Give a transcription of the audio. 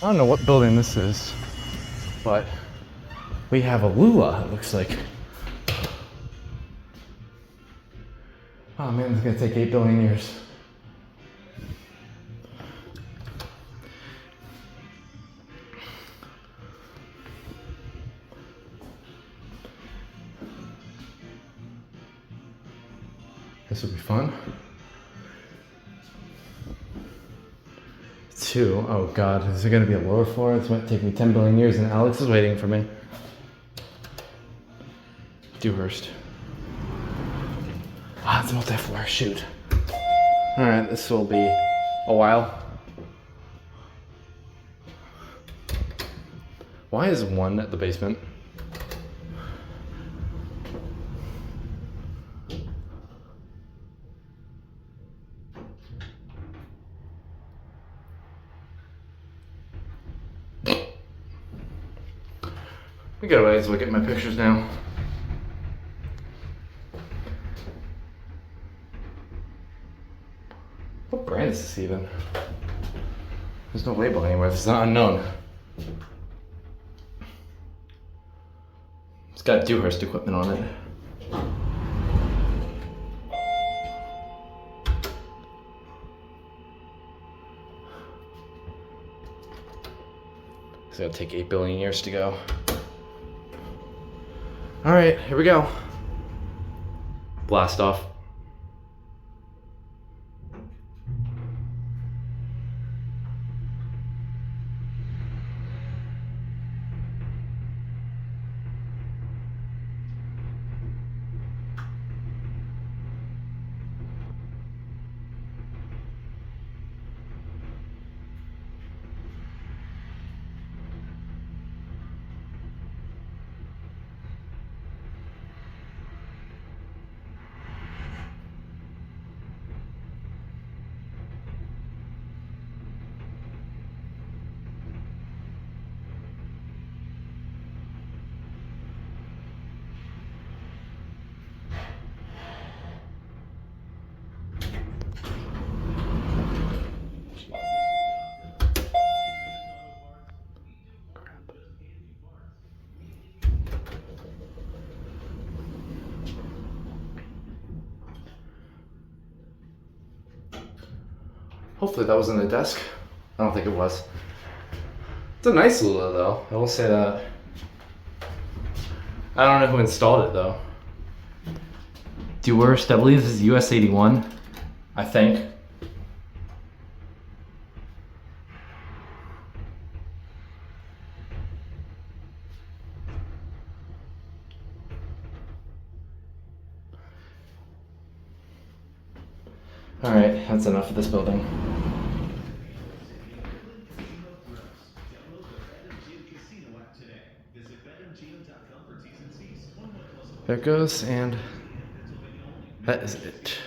I don't know what building this is, but we have a LULA, it looks like. Oh man, it's gonna take 8 billion years. This will be fun. 2, oh God, is there gonna be a lower floor? It's gonna take me 10 billion years and Alex is waiting for me. Dewhurst. Ah, it's multi-floor, shoot. All right, this will be a while. Why is 1 at the basement? We got ways to look at my pictures now. What brand is this even? There's no label anywhere, this is not unknown. It's got Dewhurst equipment on it. It's gonna take 8 billion years to go. All right, here we go. Blast off. Hopefully that wasn't a desk. I don't think it was. It's a nice LULA though, I will say that. I don't know who installed it though. Dewhurst, I believe this is US 81, I think. All right, that's enough of this building. There it goes, and that is it.